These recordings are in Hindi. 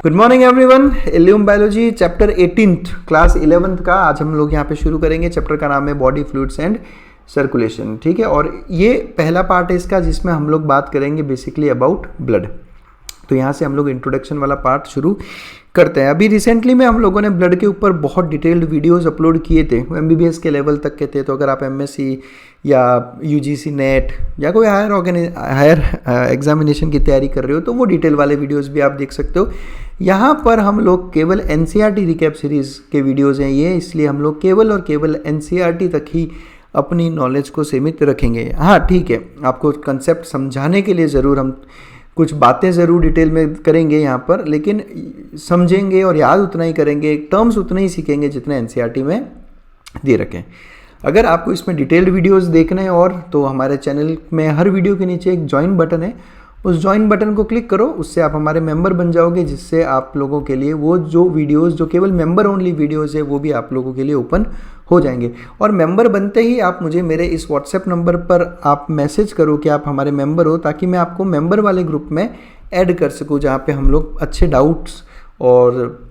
Good morning everyone. Illume biology chapter 18th class 11th का आज हम लोग यहाँ पे शुरू करेंगे। चैप्टर का नाम है बॉडी फ्लूइड्स एंड सर्कुलेशन। ठीक है, और ये पहला पार्ट है इसका जिसमें हम लोग बात करेंगे बेसिकली अबाउट ब्लड। तो यहाँ से हम लोग इंट्रोडक्शन वाला पार्ट शुरू करते हैं। अभी रिसेंटली में हम लोगों ने ब्लड के ऊपर बहुत डिटेल्ड वीडियोस अपलोड किए थे, MBBS के लेवल तक के थे। तो अगर आप MSc या UGC नेट या कोई हायर एग्जामिनेशन की तैयारी कर रहे हो तो वो डिटेल वाले वीडियोस भी आप देख सकते हो। यहाँ पर हम लोग केवल NCERT रिकैप सीरीज़ के वीडियोज़ हैं ये, इसलिए हम लोग केवल और केवल NCERT तक ही अपनी नॉलेज को सीमित रखेंगे। हाँ ठीक है, आपको कंसेप्ट समझाने के लिए ज़रूर हम कुछ बातें ज़रूर डिटेल में करेंगे यहाँ पर, लेकिन समझेंगे और याद उतना ही करेंगे, टर्म्स उतने ही सीखेंगे जितने NCERT में दे रखें। अगर आपको इसमें डिटेल्ड वीडियोस देखने हैं और तो हमारे चैनल में हर वीडियो के नीचे एक ज्वाइन बटन है, उस ज्वाइन बटन को क्लिक करो, उससे आप हमारे मेंबर बन जाओगे, जिससे आप लोगों के लिए वो जो वीडियोस जो केवल मेंबर ओनली वीडियोस है वो भी आप लोगों के लिए ओपन हो जाएंगे। और मेंबर बनते ही आप मुझे मेरे इस व्हाट्सएप नंबर पर आप मैसेज करो कि आप हमारे मेंबर हो, ताकि मैं आपको मेंबर वाले ग्रुप में ऐड कर सकूँ, जहाँ पे हम लोग अच्छे डाउट्स और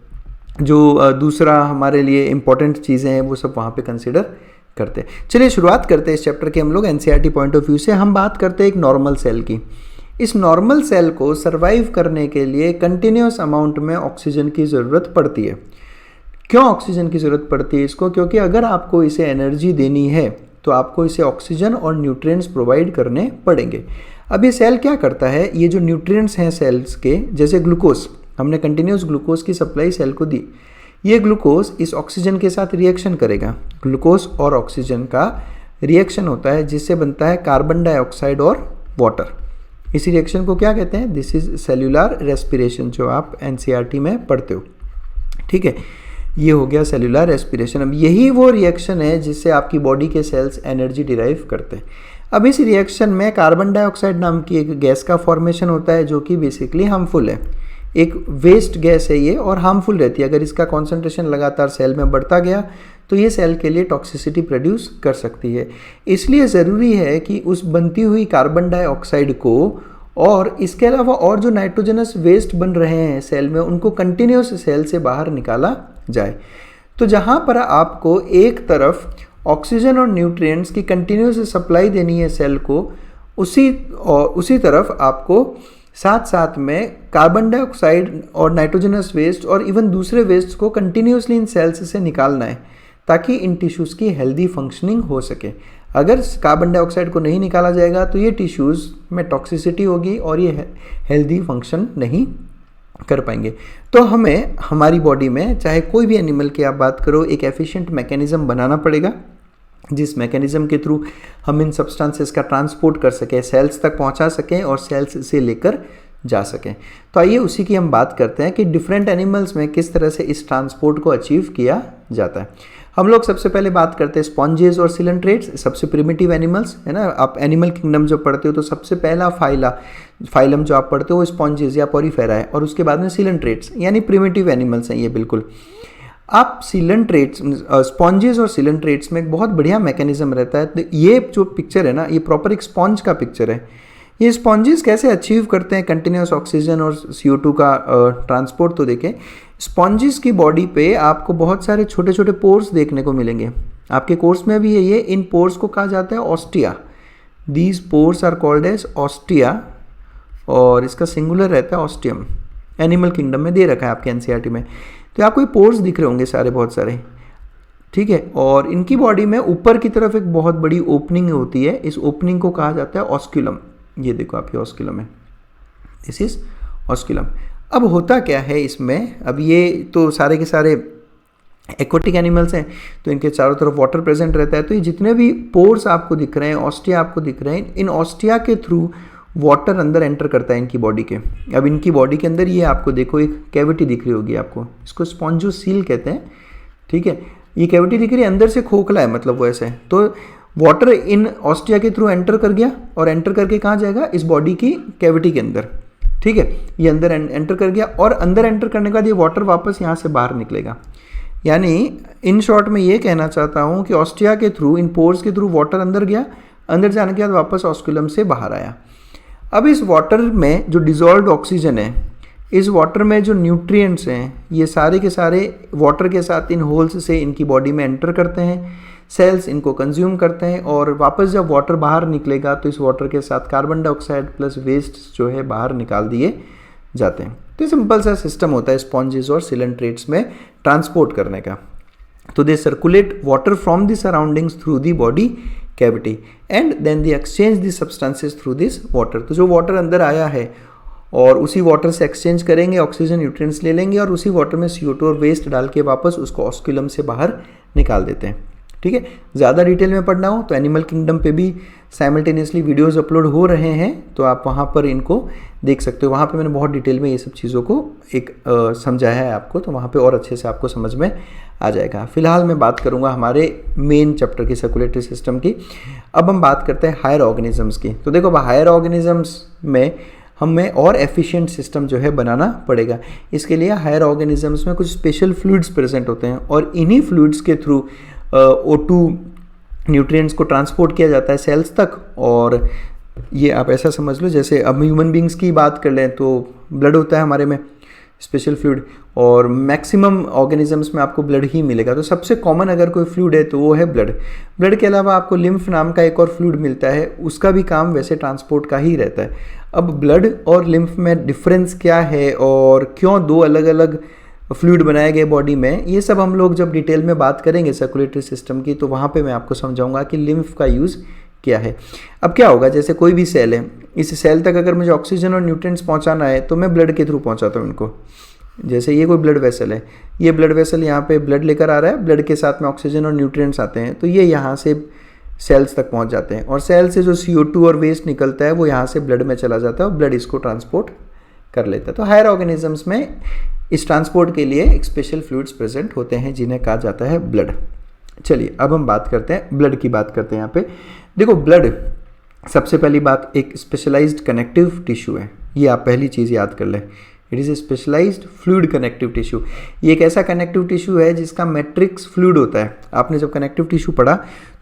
जो दूसरा हमारे लिए इम्पोर्टेंट चीज़ें हैं वो सब वहाँ पे कंसिडर करते हैं। चलिए शुरुआत करते हैं इस चैप्टर के हम लोग NCERT पॉइंट ऑफ व्यू से। हम बात करते हैं एक नॉर्मल सेल की। इस नॉर्मल सेल को सर्वाइव करने के लिए कंटिन्यूस अमाउंट में ऑक्सीजन की ज़रूरत पड़ती है। क्यों ऑक्सीजन की ज़रूरत पड़ती है इसको? क्योंकि अगर आपको इसे एनर्जी देनी है तो आपको इसे ऑक्सीजन और न्यूट्रिएंट्स प्रोवाइड करने पड़ेंगे। अब ये सेल क्या करता है, ये जो न्यूट्रिएंट्स हैं सेल्स के, जैसे ग्लूकोज, हमने कंटिन्यूस ग्लूकोज की सप्लाई सेल को दी, ये ग्लूकोज इस ऑक्सीजन के साथ रिएक्शन करेगा। ग्लूकोज और ऑक्सीजन का रिएक्शन होता है जिससे बनता है कार्बन डाइऑक्साइड और वाटर। इसी रिएक्शन को क्या कहते हैं? दिस इज सेल्यूलर रेस्पिरेशन, जो आप NCERT में पढ़ते हो। ठीक है, ये हो गया सेल्यूलर रेस्पिरेशन। अब यही वो रिएक्शन है जिससे आपकी बॉडी के सेल्स एनर्जी डिराइव करते हैं। अब इस रिएक्शन में कार्बन डाइऑक्साइड नाम की एक गैस का फॉर्मेशन होता है जो कि बेसिकली हार्मफुल है, एक वेस्ट गैस है ये और हार्मफुल रहती है। अगर इसका कॉन्सेंट्रेशन लगातार सेल में बढ़ता गया तो ये सेल के लिए टॉक्सिसिटी प्रोड्यूस कर सकती है। इसलिए ज़रूरी है कि उस बनती हुई कार्बन डाइऑक्साइड को और इसके अलावा और जो नाइट्रोजनस वेस्ट बन रहे हैं सेल में, उनको कंटिन्यूस सेल से बाहर निकाला जाए। तो जहाँ पर आपको एक तरफ ऑक्सीजन और न्यूट्रिएंट्स की कंटिन्यूस सप्लाई देनी है सेल को, उसी तरफ आपको साथ साथ में कार्बन डाइऑक्साइड और नाइट्रोजनस वेस्ट और इवन दूसरे वेस्ट को कंटिन्यूसली इन सेल्स से निकालना है, ताकि इन टिश्यूज़ की हेल्दी फंक्शनिंग हो सके। अगर कार्बन डाइऑक्साइड को नहीं निकाला जाएगा तो ये टिश्यूज़ में टॉक्सिसिटी होगी और ये हेल्दी फंक्शन नहीं कर पाएंगे। तो हमें हमारी बॉडी में, चाहे कोई भी एनिमल की आप बात करो, एक एफिशिएंट मैकेनिज्म बनाना पड़ेगा जिस मैकेनिज्म के थ्रू हम इन सब्सटेंसेस का ट्रांसपोर्ट कर सकें, सेल्स तक पहुंचा सकें और सेल्स से लेकर जा सकें। तो आइए उसी की हम बात करते हैं कि डिफरेंट एनिमल्स में किस तरह से इस ट्रांसपोर्ट को अचीव किया जाता है। हम लोग सबसे पहले बात करते हैं स्पॉन्जेस और सिलेंट्रेट्स, सबसे प्रिमिटिव एनिमल्स है ना। आप एनिमल किंगडम जो पढ़ते हो तो सबसे पहला फाइलम जो आप पढ़ते हो वो स्पॉन्जेस या पॉरीफेरा है, और उसके बाद में सिलेंट्रेट्स यानी प्रिमिटिव एनिमल्स हैं ये बिल्कुल। आप सिलेंट्रेट्स, स्पॉन्जेस और सिलेंट्रेट्स में एक बहुत बढ़िया मैकेनिज्म रहता है। तो ये जो पिक्चर है ना, ये प्रॉपर एक स्पॉन्ज का पिक्चर है। ये स्पॉन्जेस कैसे अचीव करते हैं कंटिन्यूस ऑक्सीजन और CO2 का ट्रांसपोर्ट? तो देखें, स्पॉन्जेस की बॉडी पे आपको बहुत सारे छोटे छोटे पोर्स देखने को मिलेंगे। आपके कोर्स में भी है ये। इन पोर्स को कहा जाता है ostia. These pores are called as ostia, और इसका सिंगुलर रहता है ऑस्टियम। एनिमल किंगडम में दे रखा है आपके NCERT में। तो आपको ये पोर्स दिख रहे होंगे सारे, बहुत सारे। ठीक है, और इनकी बॉडी में ऊपर की तरफ एक बहुत बड़ी ओपनिंग होती है। इस ओपनिंग को कहा जाता है ऑस्क्यूलम। ये देखो आपकी ऑस्क्यूलम है, दिस इज ऑस्क्यूलम। अब होता क्या है इसमें, अब ये तो सारे के सारे एक्वाटिक एनिमल्स हैं, तो इनके चारों तरफ वाटर प्रेजेंट रहता है। तो ये जितने भी पोर्स आपको दिख रहे हैं, ऑस्टिया आपको दिख रहे हैं, इन ऑस्टिया के थ्रू वाटर अंदर एंटर करता है इनकी बॉडी के। अब इनकी बॉडी के अंदर ये आपको देखो एक कैविटी दिख रही होगी आपको, इसको स्पॉन्जोसील कहते हैं। ठीक है, ये कैविटी दिख रही है, अंदर से खोखला है, मतलब वो ऐसे। तो वाटर इन ऑस्टिया के थ्रू एंटर कर गया, और एंटर करके कहाँ जाएगा? इस बॉडी की कैविटी के अंदर। ठीक है, ये अंदर एंटर कर गया, और अंदर एंटर करने के बाद ये वाटर वापस यहाँ से बाहर निकलेगा। यानी इन शॉर्ट में ये कहना चाहता हूँ कि ऑस्टिया के थ्रू, इन पोर्स के थ्रू वाटर अंदर गया, अंदर जाने के बाद वापस ऑस्क्यूलम से बाहर आया। अब इस वाटर में जो डिजॉल्व्ड ऑक्सीजन है, इस वाटर में जो न्यूट्रिएंट्स हैं ये सारे के सारे वाटर के साथ इन होल्स से इनकी बॉडी में एंटर करते हैं, सेल्स इनको कंज्यूम करते हैं और वापस जब वाटर बाहर निकलेगा तो इस वाटर के साथ कार्बन डाइऑक्साइड प्लस वेस्ट जो है बाहर निकाल दिए जाते हैं। तो सिंपल सा सिस्टम होता है स्पॉन्जेस और सिलेंट्रेट्स में ट्रांसपोर्ट करने का। तो they circulate water from the surroundings through the body cavity and then they exchange the substances through this water. तो जो वाटर अंदर आया है और उसी वाटर से एक्सचेंज करेंगे, ऑक्सीजन न्यूट्रिएंट्स ले लेंगे और उसी वाटर में CO2 और वेस्ट डाल के वापस उसको ऑस्क्यूलम से बाहर निकाल देते हैं। ठीक है, ज़्यादा डिटेल में पढ़ना हो तो एनिमल किंगडम पे भी साइमल्टेनियसली वीडियोस अपलोड हो रहे हैं, तो आप वहाँ पर इनको देख सकते हो। वहाँ पे मैंने बहुत डिटेल में ये सब चीज़ों को एक समझाया है आपको, तो वहाँ पे और अच्छे से आपको समझ में आ जाएगा। फिलहाल मैं बात करूँगा हमारे मेन चैप्टर की सर्कुलेटरी सिस्टम की। अब हम बात करते हैं हायर ऑर्गेनिजम्स की। तो देखो हायर ऑर्गेनिजम्स में हमें और एफिशिएंट सिस्टम जो है बनाना पड़ेगा। इसके लिए हायर ऑर्गेनिजम्स में कुछ स्पेशल फ्लूइड्स प्रेजेंट होते हैं और इन्हीं फ्लूइड्स के थ्रू O2 न्यूट्रिएंट्स को ट्रांसपोर्ट किया जाता है सेल्स तक। और ये आप ऐसा समझ लो जैसे अब ह्यूमन बींग्स की बात कर लें तो ब्लड होता है हमारे में स्पेशल फ्लूइड, और मैक्सिमम ऑर्गेनिजम्स में आपको ब्लड ही मिलेगा। तो सबसे कॉमन अगर कोई फ्लूइड है तो वो है ब्लड। ब्लड के अलावा आपको लिम्फ नाम का एक और फ्लूइड मिलता है, उसका भी काम वैसे ट्रांसपोर्ट का ही रहता है। अब ब्लड और लिम्फ में डिफरेंस क्या है और क्यों दो अलग अलग फ्लूइड बनाए गए बॉडी में, ये सब हम लोग जब डिटेल में बात करेंगे सर्कुलेटरी सिस्टम की तो वहाँ पे मैं आपको समझाऊंगा कि लिम्फ का यूज़ क्या है। अब क्या होगा, जैसे कोई भी सेल है, इस सेल तक अगर मुझे ऑक्सीजन और न्यूट्रिएंट्स पहुँचाना है तो मैं ब्लड के थ्रू पहुँचाता हूँ इनको। जैसे ये कोई ब्लड वेसल है, ये ब्लड वेसल यहाँ पे ब्लड लेकर आ रहा है, ब्लड के साथ में ऑक्सीजन और न्यूट्रिएंट्स आते हैं तो ये यहाँ से सेल्स तक पहुँच जाते हैं और सेल से जो CO2 और वेस्ट निकलता है वो यहाँ से ब्लड में चला जाता है और ब्लड इसको ट्रांसपोर्ट कर लेता है। तो हायर ऑर्गेनिजम्स में इस ट्रांसपोर्ट के लिए एक स्पेशल फ्लूइड्स प्रेजेंट होते हैं जिन्हें कहा जाता है ब्लड। चलिए अब हम बात करते हैं ब्लड की, बात करते हैं यहाँ पे। देखो ब्लड सबसे पहली बात एक स्पेशलाइज्ड कनेक्टिव टिश्यू है, ये आप पहली चीज़ याद कर लें। It is a specialized fluid connective tissue. ये एक ऐसा कनेक्टिव टिश्यू है जिसका मैट्रिक्स फ्लूइड होता है। आपने जब कनेक्टिव टिश्यू पढ़ा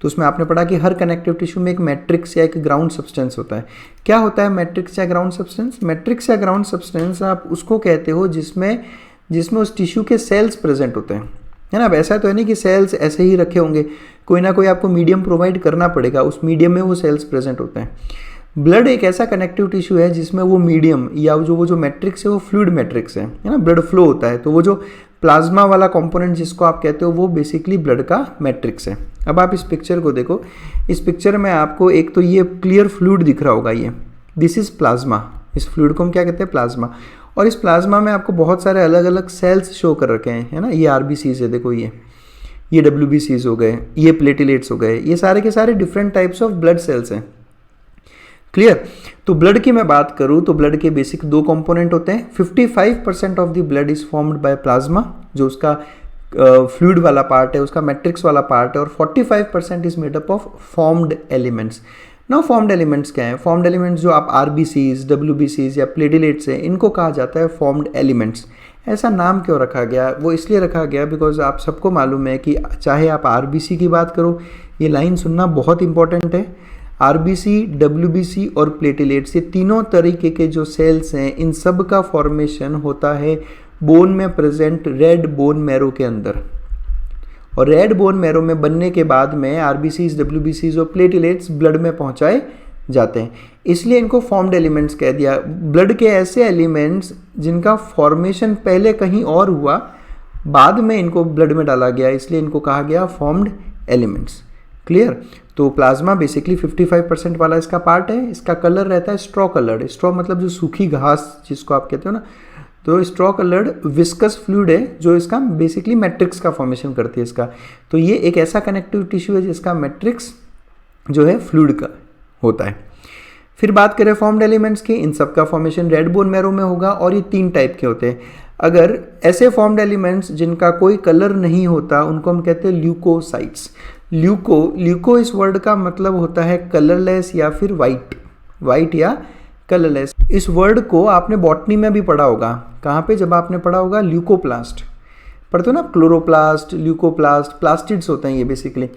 तो उसमें आपने पढ़ा कि हर कनेक्टिव टिश्यू में एक मैट्रिक्स या एक ग्राउंड सब्सटेंस होता है। क्या होता है मैट्रिक्स या ग्राउंड सब्सटेंस? मैट्रिक्स या ग्राउंड सब्सटेंस आप उसको कहते हो जिसमें उस टिश्यू के सेल्स प्रेजेंट होते हैं, है ना। अब ऐसा तो है नहीं कि सेल्स ऐसे ही रखे होंगे, कोई ना कोई आपको मीडियम प्रोवाइड करना पड़ेगा, उस मीडियम में वो सेल्स प्रेजेंट होते हैं। ब्लड एक ऐसा कनेक्टिव टिश्यू है जिसमें वो मीडियम या वो जो मैट्रिक्स है वो फ्लूइड मैट्रिक्स है ना, ब्लड फ्लो होता है। तो वो जो प्लाज्मा वाला कंपोनेंट जिसको आप कहते हो वो बेसिकली ब्लड का मैट्रिक्स है। अब आप इस पिक्चर को देखो, इस पिक्चर में आपको एक तो ये क्लियर फ्लूइड दिख रहा होगा, ये दिस इज प्लाज्मा। इस फ्लूइड को हम क्या कहते हैं? प्लाज्मा। और इस प्लाज्मा में आपको बहुत सारे अलग अलग सेल्स शो कर रखे हैं, है ना। ये RBCs है, देखो ये WBCs हो गए, ये प्लेटिलेट्स हो गए, ये सारे के सारे different types of blood cells हैं। क्लियर। तो ब्लड की मैं बात करूं तो ब्लड के बेसिक दो कंपोनेंट होते हैं। 55% of the blood is formed by plasma, जो उसका फ्लूइड वाला पार्ट है, उसका मैट्रिक्स वाला पार्ट है, और 45% is made up of formed elements. Now formed elements क्या है? फॉर्म्ड एलिमेंट्स जो आप RBCs, WBCs या प्लेटिलेट्स हैं, इनको कहा जाता है फॉर्म्ड एलिमेंट्स। ऐसा नाम क्यों रखा गया? वो इसलिए रखा गया बिकॉज आप सबको मालूम है कि चाहे आप RBC की बात करो, ये लाइन सुनना बहुत इंपॉर्टेंट है। RBC, WBC और प्लेटिलेट्स, ये तीनों तरीके के जो सेल्स हैं, इन सब का फॉर्मेशन होता है बोन में प्रेजेंट रेड बोन मैरो के अंदर। और रेड बोन मैरो में बनने के बाद में RBCs, WBCs और प्लेटिलेट्स ब्लड में पहुंचाए जाते हैं, इसलिए इनको फॉर्म्ड एलिमेंट्स कह दिया। ब्लड के ऐसे एलिमेंट्स जिनका फॉर्मेशन पहले कहीं और हुआ, बाद में इनको ब्लड में डाला गया, इसलिए इनको कहा गया फॉर्म्ड एलिमेंट्स। क्लियर। तो प्लाज्मा बेसिकली 55% वाला इसका पार्ट है। इसका कलर रहता है स्ट्रॉ कलर्ड। स्ट्रॉ मतलब जो सूखी घास जिसको आप कहते हो ना, तो स्ट्रॉ कलर्ड विस्कस फ्लूइड है जो इसका बेसिकली मैट्रिक्स का फॉर्मेशन करती है इसका। तो ये एक ऐसा कनेक्टिव टिश्यू है जिसका मैट्रिक्स जो है फ्लूइड का होता है। फिर बात करें फॉर्म्ड एलिमेंट्स की, इन सब का फॉर्मेशन रेड बोन मैरो में होगा और ये 3 टाइप के होते हैं। अगर ऐसे फॉर्म्ड एलिमेंट्स जिनका कोई कलर नहीं होता उनको हम कहते हैं ल्यूकोसाइट्स। ल्यूको इस वर्ड का मतलब होता है कलरलेस या फिर वाइट या कलरलेस। इस वर्ड को आपने बॉटनी में भी पढ़ा होगा। कहाँ पे? जब आपने पढ़ा होगा ल्यूकोप्लास्ट। पढ़ते हो ना, क्लोरोप्लास्ट, ल्यूकोप्लास्ट, प्लास्टिड्स होते हैं ये बेसिकली।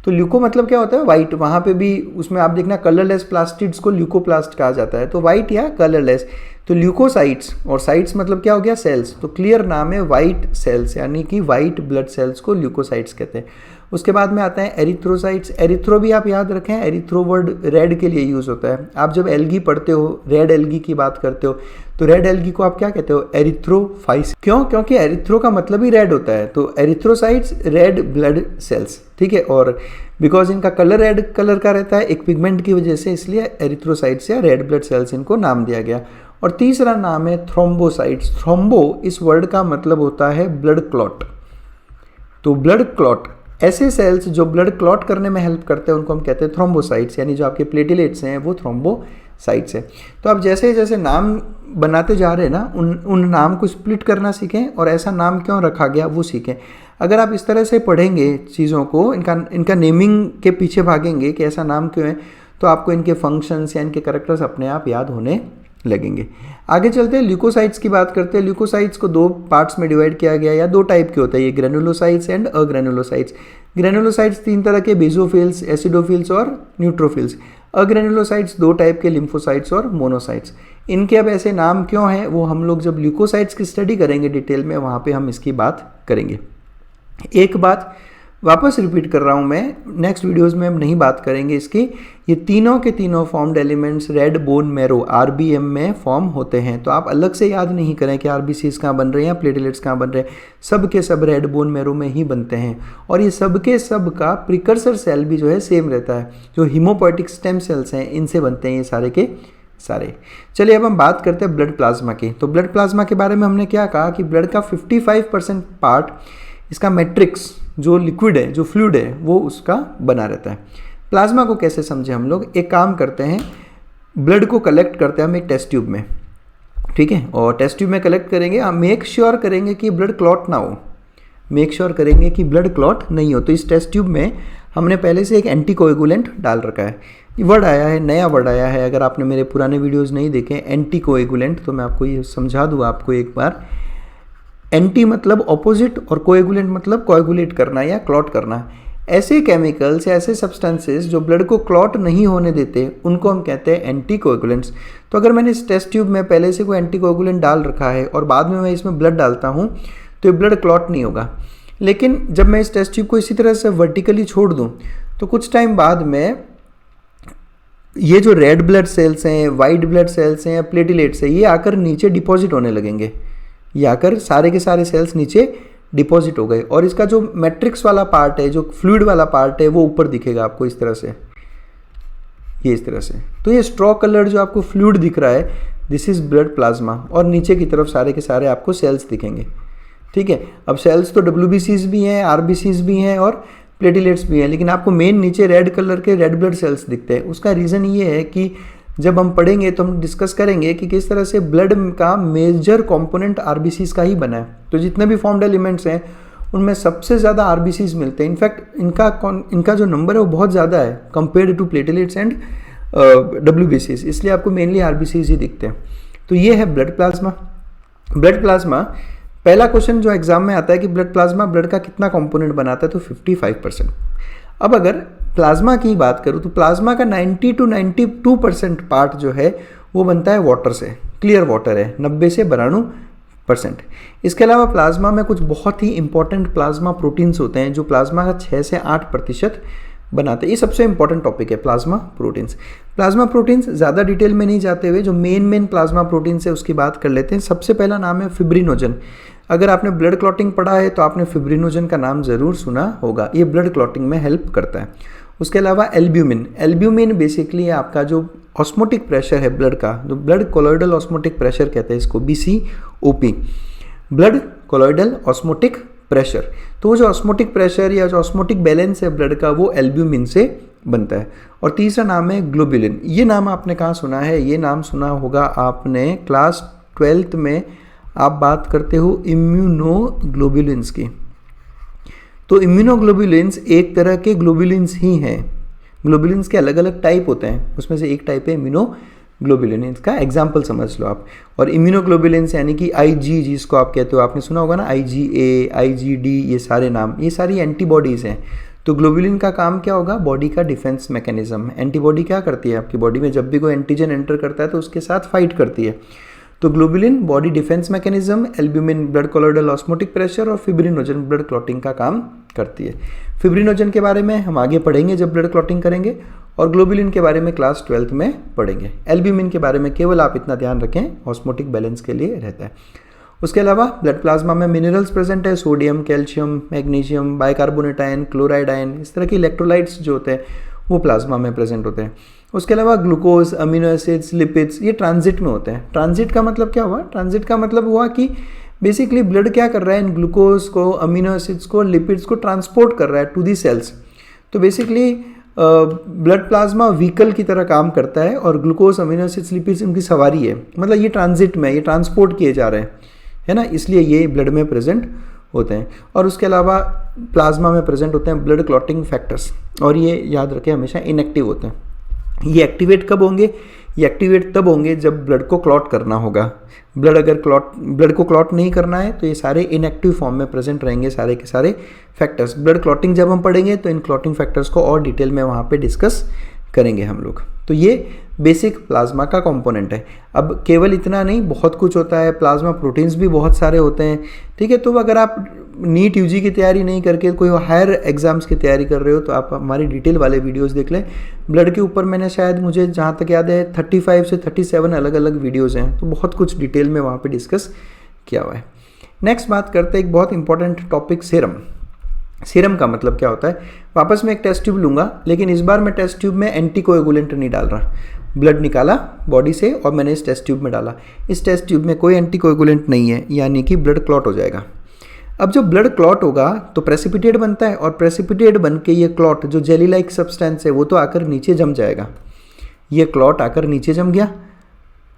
तो ल्यूको मतलब क्या होता है, वाइट, वहाँ पे भी उसमें आप देखना कलरलेस प्लास्टिड्स को ल्यूकोप्लास्ट कहा जाता है, तो वाइट या कलरलेस। तो ल्यूकोसाइट्स, और साइट्स मतलब क्या हो गया, सेल्स, तो क्लियर नाम है वाइट सेल्स, यानी कि वाइट ब्लड सेल्स को ल्यूकोसाइट्स कहते हैं। उसके बाद में आता है एरिथ्रोसाइट्स। एरिथ्रो भी आप याद रखें, एरिथ्रो वर्ड रेड के लिए यूज़ होता है। आप जब एल्गी पढ़ते हो, रेड एल्गी की बात करते हो, तो रेड एल्गी को आप क्या कहते हो, एरिथ्रोफाइट्स। क्यों? क्योंकि एरिथ्रो का मतलब ही रेड होता है, तो एरिथ्रोसाइट्स रेड ब्लड सेल्स, ठीक है। और बिकॉज इनका कलर रेड कलर का रहता है एक पिगमेंट की वजह से, इसलिए एरिथ्रोसाइट्स या रेड ब्लड सेल्स इनको नाम दिया गया। और तीसरा नाम है थ्रोम्बोसाइट्स। थ्रोम्बो इस वर्ड का मतलब होता है ब्लड क्लॉट। तो ब्लड क्लॉट, ऐसे सेल्स जो ब्लड क्लॉट करने में हेल्प करते हैं उनको हम कहते हैं थ्रोम्बोसाइट्स, यानी जो आपके प्लेटलेट्स हैं वो थ्रोम्बोसाइट्स हैं। तो आप जैसे जैसे नाम बनाते जा रहे हैं ना, उन नाम को स्प्लिट करना सीखें और ऐसा नाम क्यों रखा गया वो सीखें। अगर आप इस तरह से पढ़ेंगे चीज़ों को, इनका नेमिंग के पीछे भागेंगे कि ऐसा नाम क्यों है, तो आपको इनके फंक्शंस या इनके कैरेक्टर्स अपने आप याद होने लगेंगे। आगे चलते हैं, ल्यूकोसाइट्स की बात करते हैं। ल्यूकोसाइट्स को दो पार्ट्स में डिवाइड किया गया, या दो टाइप के होते हैं, ये ग्रेनुलोसाइट्स एंड अग्रेनुलोसाइट्स। ग्रेनुलोसाइट्स तीन तरह के, बेसोफिल्स, एसिडोफिल्स और न्यूट्रोफिल्स। अग्रेनुलोसाइट्स दो टाइप के, लिम्फोसाइट्स और मोनोसाइट्स। इनके अब ऐसे नाम क्यों हैं वो हम लोग जब ल्यूकोसाइट्स की स्टडी करेंगे डिटेल में, वहाँ पे हम इसकी बात करेंगे। एक बात वापस रिपीट कर रहा हूँ मैं, नेक्स्ट वीडियोस में हम नहीं बात करेंगे इसकी। ये तीनों के तीनों formed elements red bone marrow RBM में फॉर्म होते हैं। तो आप अलग से याद नहीं करें कि आरबीसीज कहाँ बन रहे हैं या प्लेटलेट्स कहाँ बन रहे हैं, सब के सब रेड बोन मैरो में ही बनते हैं। और ये सब के सब का प्रिकर्सर सेल भी जो है सेम रहता है, जो हीमोपोएटिक स्टेम सेल्स हैं इनसे बनते हैं ये सारे के सारे। चलिए अब हम बात करते हैं ब्लड प्लाज्मा की। तो ब्लड प्लाज्मा के बारे में हमने क्या कहा कि ब्लड का 55% पार्ट, इसका मैट्रिक्स जो लिक्विड है, जो फ्लूइड है, वो उसका बना रहता है। प्लाज्मा को कैसे समझे हम लोग, एक काम करते हैं, ब्लड को कलेक्ट करते हैं हम एक टेस्ट ट्यूब में, ठीक है। और टेस्ट ट्यूब में कलेक्ट करेंगे, हम मेक श्योर करेंगे कि ब्लड क्लॉट ना हो, मेक श्योर करेंगे कि ब्लड क्लॉट नहीं हो। तो इस टेस्ट ट्यूब में हमने पहले से एक एंटीकोएगुलेंट डाल रखा है। ये वर्ड आया है, नया वर्ड आया है, अगर आपने मेरे पुराने वीडियोज़ नहीं देखे एंटीकोएगुलेंट, तो मैं आपको ये समझा दूँ आपको एक बार। एंटी मतलब ऑपोजिट और कोएगुलेंट मतलब कोएगुलेट करना या क्लॉट करना। ऐसे केमिकल्स या ऐसे सब्सटेंसेस जो ब्लड को क्लॉट नहीं होने देते उनको हम कहते हैं एंटीकोएगुलेंट्स। तो अगर मैंने इस टेस्ट ट्यूब में पहले से कोई एंटीकोएगुलेंट डाल रखा है और बाद में मैं इसमें ब्लड डालता हूँ तो ये ब्लड क्लॉट नहीं होगा। लेकिन जब मैं इस टेस्ट ट्यूब को इसी तरह से वर्टिकली छोड़ दूँ तो कुछ टाइम बाद में ये जो रेड ब्लड सेल्स हैं, वाइट ब्लड सेल्स हैं या प्लेटलेट्स हैं, ये आकर नीचे डिपॉजिट होने लगेंगे। ये आकर सारे के सारे सेल्स नीचे डिपॉजिट हो गए और इसका जो मैट्रिक्स वाला पार्ट है, जो फ्लूइड वाला पार्ट है, वो ऊपर दिखेगा आपको इस तरह से, ये इस तरह से। तो ये स्ट्रॉ कलर जो आपको फ्लूइड दिख रहा है, दिस इज ब्लड प्लाज्मा। और नीचे की तरफ सारे के सारे आपको सेल्स दिखेंगे, ठीक है। अब सेल्स तो WBCs भी हैं, RBCs भी हैं और प्लेटलेट्स भी हैं, लेकिन आपको मेन नीचे रेड कलर के रेड ब्लड सेल्स दिखते हैं। उसका रीज़न ये है कि जब हम पढ़ेंगे तो हम डिस्कस करेंगे कि किस तरह से ब्लड का मेजर कंपोनेंट RBCs का ही बना है। तो जितने भी फॉर्म्ड एलिमेंट्स हैं उनमें सबसे ज़्यादा RBCs मिलते हैं। इनफैक्ट इनका जो नंबर है वो बहुत ज़्यादा है compared to platelets and WBCs, इसलिए आपको मेनली RBCs ही दिखते हैं। तो ये है ब्लड प्लाज्मा। ब्लड प्लाज्मा, पहला क्वेश्चन जो एग्जाम में आता है कि ब्लड प्लाज्मा ब्लड का कितना कंपोनेंट बनाता है, तो 55%। अब अगर प्लाज्मा की बात करूँ तो प्लाज्मा का 90 to 92% पार्ट जो है वो बनता है वाटर से, क्लियर वाटर है 90 से 92%। इसके अलावा प्लाज्मा में कुछ बहुत ही इंपॉर्टेंट प्लाज्मा प्रोटीन्स होते हैं जो प्लाज्मा का 6 से 8% बनाते हैं। ये सबसे इंपॉर्टेंट टॉपिक है प्लाज्मा प्रोटीन्स। प्लाज्मा प्रोटीन्स ज़्यादा डिटेल में नहीं जाते हुए जो मेन प्लाज्मा प्रोटीन्स है उसकी बात कर लेते हैं। सबसे पहला नाम है फिब्रिनोजन। अगर आपने ब्लड क्लॉटिंग पढ़ा है तो आपने फिब्रिनोजन का नाम ज़रूर सुना होगा, ये ब्लड क्लॉटिंग में हेल्प करता है। उसके अलावा एल्ब्यूमिन। एल्ब्यूमिन बेसिकली आपका जो ऑस्मोटिक प्रेशर है ब्लड का, जो ब्लड कोलॉइडल ऑस्मोटिक प्रेशर कहते हैं इसको, BCOP, blood colloidal osmotic pressure. तो वो जो ऑस्मोटिक प्रेशर या जो ऑस्मोटिक बैलेंस है ब्लड का वो एल्ब्यूमिन से बनता है। और तीसरा नाम है ग्लोबुलिन। ये नाम आपने कहाँ सुना है, ये नाम सुना होगा आपने क्लास 12th में, आप बात करते हो इम्यूनोग्लोबुलिन्स की। तो इम्यूनोग्लोबुलिन्स एक तरह के ग्लोबुलिन्स ही हैं। ग्लोबुलिन्स के अलग अलग टाइप होते हैं, उसमें से एक टाइप है इम्यूनोग्लोबुलिन। ग्लोबुलिन, इसका एग्जाम्पल समझ लो आप। और इम्यूनोग्लोबुलिन्स यानी कि आईजी जिसको आप कहते हो, आपने सुना होगा ना IgA, IgD, ये सारे नाम, ये सारी एंटीबॉडीज़ हैं। तो ग्लोबुलिन का काम क्या होगा? बॉडी का डिफेंस मैकेनिज्म। एंटीबॉडी क्या करती है आपकी बॉडी में? जब भी कोई एंटीजन एंटर करता है तो उसके साथ फाइट करती है। तो globulin body defence mechanism, albumin blood colloidal osmotic pressure और फिब्रिनोजन ब्लड क्लॉटिंग का काम करती है। फिब्रिनोजन के बारे में हम आगे पढ़ेंगे जब ब्लड क्लॉटिंग करेंगे, और ग्लोबुलिन के बारे में क्लास 12th में पढ़ेंगे। एल्ब्यूमिन के बारे में केवल आप इतना ध्यान रखें, ऑस्मोटिक बैलेंस के लिए रहता है। उसके अलावा ब्लड प्लाज्मा में मिनरल्स प्रेजेंट है, sodium, calcium, magnesium, bicarbonate ion, chloride ion, इस तरह के इलेक्ट्रोलाइट्स जो होते हैं वो प्लाज्मा में प्रेजेंट होते हैं। उसके अलावा ग्लूकोज, अमीनो एसिड्स, लिपिड्स, ये ट्रांजिट में होते हैं। ट्रांजिट का मतलब क्या हुआ? ट्रांजिट का मतलब हुआ कि बेसिकली ब्लड क्या कर रहा है, इन ग्लूकोज को, अमीनो एसिड्स को, लिपिड्स को ट्रांसपोर्ट कर रहा है टू दी सेल्स। तो बेसिकली ब्लड प्लाज्मा व्हीकल की तरह काम करता है, और ग्लूकोज, अमीनो एसिड्स, लिपिड्स इनकी सवारी है, मतलब ये ट्रांजिट में, ये ट्रांसपोर्ट किए जा रहे हैं, है ना, इसलिए ये ब्लड में प्रेजेंट होते हैं। और उसके अलावा प्लाज्मा में प्रेजेंट होते हैं ब्लड क्लॉटिंग फैक्टर्स, और ये याद रखें हमेशा इनएक्टिव होते हैं। ये एक्टिवेट कब होंगे? ये एक्टिवेट तब होंगे जब ब्लड को क्लॉट करना होगा। ब्लड को क्लॉट नहीं करना है तो ये सारे इनएक्टिव फॉर्म में प्रेजेंट रहेंगे, सारे के सारे फैक्टर्स। ब्लड क्लॉटिंग जब हम पढ़ेंगे तो इन क्लॉटिंग फैक्टर्स को और डिटेल में वहाँ पे डिस्कस करेंगे हम लोग। तो ये बेसिक प्लाज्मा का कंपोनेंट है। अब केवल इतना नहीं, बहुत कुछ होता है, प्लाज्मा प्रोटीन्स भी बहुत सारे होते हैं, ठीक है। तो अगर आप नीट यूजी की तैयारी नहीं करके कोई हायर एग्जाम्स की तैयारी कर रहे हो तो आप हमारी डिटेल वाले वीडियोस देख लें। ब्लड के ऊपर मैंने शायद, मुझे जहाँ तक याद है, 35 से 37 अलग अलग वीडियोज़ हैं, तो बहुत कुछ डिटेल में वहाँ पर डिस्कस किया हुआ है। नेक्स्ट बात करते हैं एक बहुत इंपॉर्टेंट टॉपिक, सीरम। सीरम का मतलब क्या होता है? वापस मैं एक टेस्ट ट्यूब लूँगा, लेकिन इस बार मैं टेस्ट ट्यूब में एंटीकोएगुलेंट नहीं डाल रहा। ब्लड निकाला बॉडी से और मैंने इस टेस्ट ट्यूब में डाला। इस टेस्ट ट्यूब में कोई एंटीकोएगुलेंट नहीं है, यानी कि ब्लड क्लॉट हो जाएगा। अब जब ब्लड क्लॉट होगा तो प्रेसिपिटेट बनता है, और प्रेसिपिटेट बन के ये क्लॉट जो जेली लाइक सब्सटेंस है वो तो आकर नीचे जम जाएगा। ये क्लॉट आकर नीचे जम गया,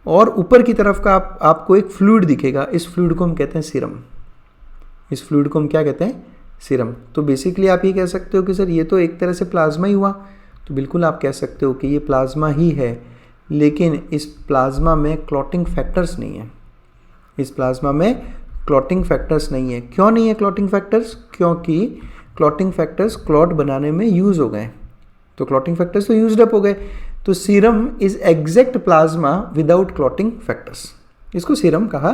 और ऊपर की तरफ का आपको एक फ्लूइड दिखेगा। इस फ्लूइड को हम कहते हैं सीरम। इस फ्लूइड को हम क्या कहते हैं? सीरम। तो बेसिकली आप ये कह सकते हो कि सर ये तो एक तरह से प्लाज्मा ही हुआ। तो बिल्कुल आप कह सकते हो कि ये प्लाज्मा ही है, लेकिन इस प्लाज्मा में क्लॉटिंग फैक्टर्स नहीं है। इस प्लाज्मा में क्लॉटिंग फैक्टर्स नहीं है। क्यों नहीं है क्लॉटिंग फैक्टर्स? क्योंकि क्लॉटिंग फैक्टर्स क्लॉट बनाने में यूज़ हो गए, तो क्लॉटिंग फैक्टर्स तो यूज्ड अप हो गए। तो serum is exact plasma without clotting factors, इसको सीरम कहा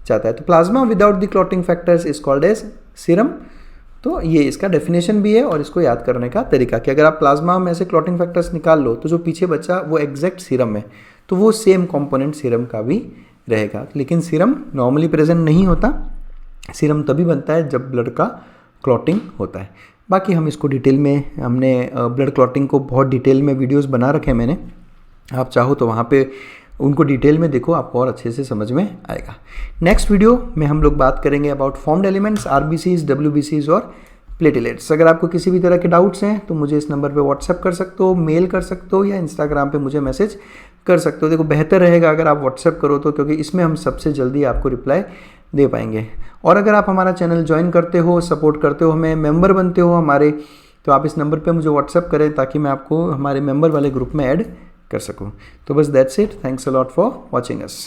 जाता है। तो plasma without the clotting factors is called as serum. तो ये इसका डेफिनेशन भी है, और इसको याद करने का तरीका कि अगर आप प्लाज्मा में से क्लॉटिंग फैक्टर्स निकाल लो तो जो पीछे बचा वो एग्जैक्ट सीरम है, तो वो सेम कंपोनेंट सीरम का भी रहेगा। लेकिन सीरम नॉर्मली प्रेजेंट नहीं होता। सीरम तभी बनता है जब ब्लड का क्लॉटिंग होता है। बाकी हम इसको डिटेल में, हमने ब्लड क्लॉटिंग को बहुत डिटेल में वीडियोस बना रखे हैं मैंने, आप चाहो तो वहाँ पे उनको डिटेल में देखो, आपको और अच्छे से समझ में आएगा। नेक्स्ट वीडियो में हम लोग बात करेंगे अबाउट फॉर्म्ड एलिमेंट्स, आरबीसीज, डब्ल्यूबीसीज और प्लेटलेट्स। अगर आपको किसी भी तरह के डाउट्स हैं तो मुझे इस नंबर पे व्हाट्सएप कर सकते हो, मेल कर सकते हो, या इंस्टाग्राम पे मुझे मैसेज कर सकते हो। देखो बेहतर रहेगा अगर आप व्हाट्सएप करो तो, क्योंकि इसमें हम सबसे जल्दी आपको रिप्लाई दे पाएंगे। और अगर आप हमारा चैनल ज्वाइन करते हो, सपोर्ट करते हो, हमें मेंबर बनते हो हमारे, तो आप इस नंबर पे मुझे व्हाट्सएप करें ताकि मैं आपको हमारे मेंबर वाले ग्रुप में ऐड कर सकूं। तो बस that's it. Thanks a lot for watching us.